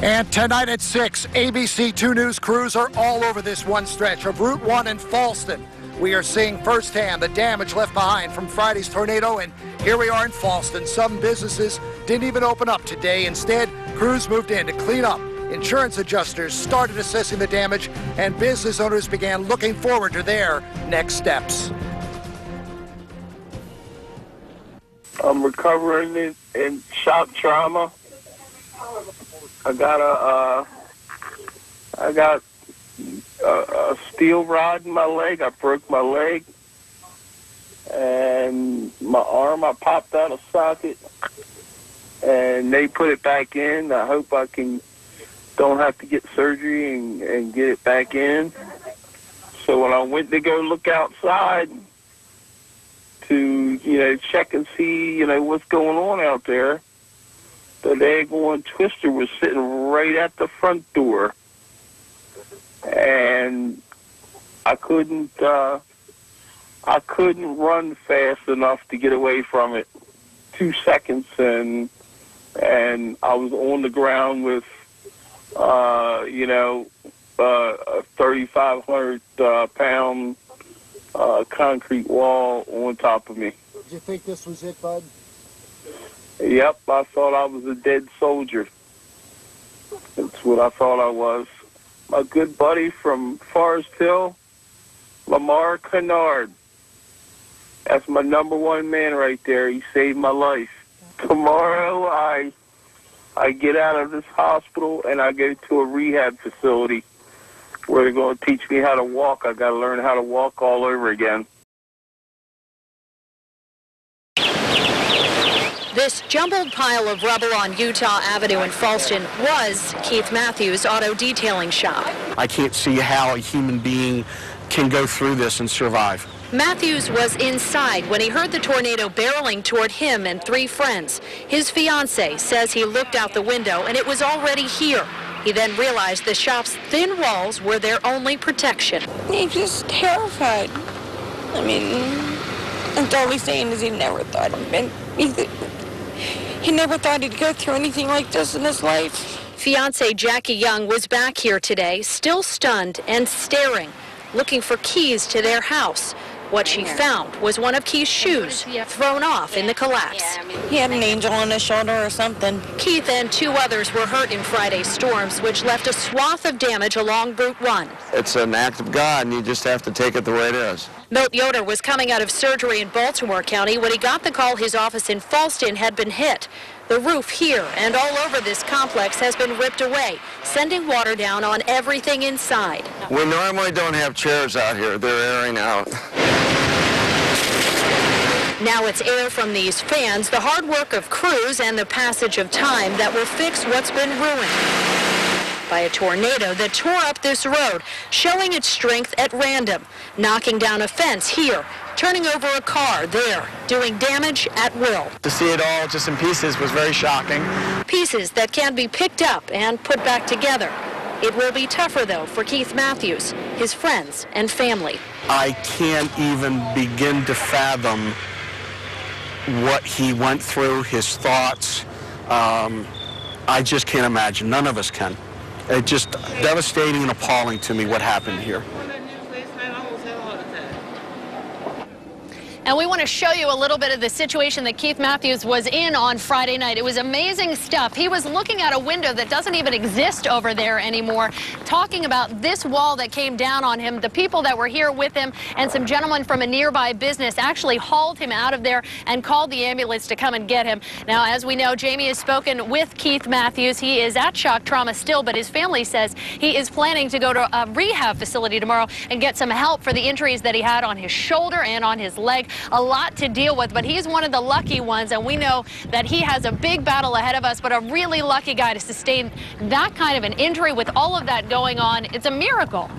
And tonight at 6, ABC 2 News crews are all over this one stretch of Route 1 in Fallston. We are seeing firsthand the damage left behind from Friday's tornado, and here we are in Fallston. Some businesses didn't even open up today. Instead, crews moved in to clean up. Insurance adjusters started assessing the damage, and business owners began looking forward to their next steps. I'm recovering in shock trauma. I got a steel rod in my leg. I broke my leg, and my arm I popped out of socket, and they put it back in. I hope I don't have to get surgery and get it back in. So when I went to go look outside to check and see what's going on out there, the daggone twister was sitting right at the front door, and I couldn't run fast enough to get away from it. 2 seconds, and I was on the ground with a 3,500 pound concrete wall on top of me. Did you think this was it, bud? Yep, I thought I was a dead soldier. That's what I thought I was. My good buddy from Forest Hill, Lamar Kennard. That's my #1 man right there. He saved my life. Tomorrow I get out of this hospital and I go to a rehab facility where they're going to teach me how to walk. I got to learn how to walk all over again. This jumbled pile of rubble on Utah Avenue in Fallston was Keith Matthews' auto detailing shop. I can't see how a human being can go through this and survive. Matthews was inside when he heard the tornado barreling toward him and 3 friends. His fiancée says he looked out the window and it was already here. He then realized the shop's thin walls were their only protection. He's just terrified. I mean, that's all he's saying is he never thought he never thought he'd go through anything like this in his life. Fiancée Jackie Young was back here today, still stunned and staring, looking for keys to their house. What she found was one of Keith's shoes thrown off in the collapse. He had an angel on his shoulder or something. Keith and 2 others were hurt in Friday's storms, which left a swath of damage along Route 1. It's an act of God, and you just have to take it the way it is. Milt Yoder was coming out of surgery in Baltimore County when he got the call his office in Fallston had been hit. The roof here and all over this complex has been ripped away, sending water down on everything inside. We normally don't have chairs out here. They're airing out. Now it's air from these fans, the hard work of crews, and the passage of time that will fix what's been ruined by a tornado that tore up this road, showing its strength at random, knocking down a fence here, turning over a car there, doing damage at will. To see it all just in pieces was very shocking. Pieces that can be picked up and put back together. It will be tougher, though, for Keith Matthews, his friends, and family. I can't even begin to fathom what he went through, his thoughts. I just can't imagine. None of us can. It's just devastating and appalling to me what happened here. And we want to show you a little bit of the situation that Keith Matthews was in on Friday night. It was amazing stuff. He was looking at a window that doesn't even exist over there anymore, talking about this wall that came down on him. The people that were here with him and some gentlemen from a nearby business actually hauled him out of there and called the ambulance to come and get him. Now, as we know, Jamie has spoken with Keith Matthews. He is at shock trauma still, but his family says he is planning to go to a rehab facility tomorrow and get some help for the injuries that he had on his shoulder and on his leg. A lot to deal with, but he's one of the lucky ones, and we know that he has a big battle ahead of us, but a really lucky guy to sustain that kind of an injury with all of that going on. It's a miracle.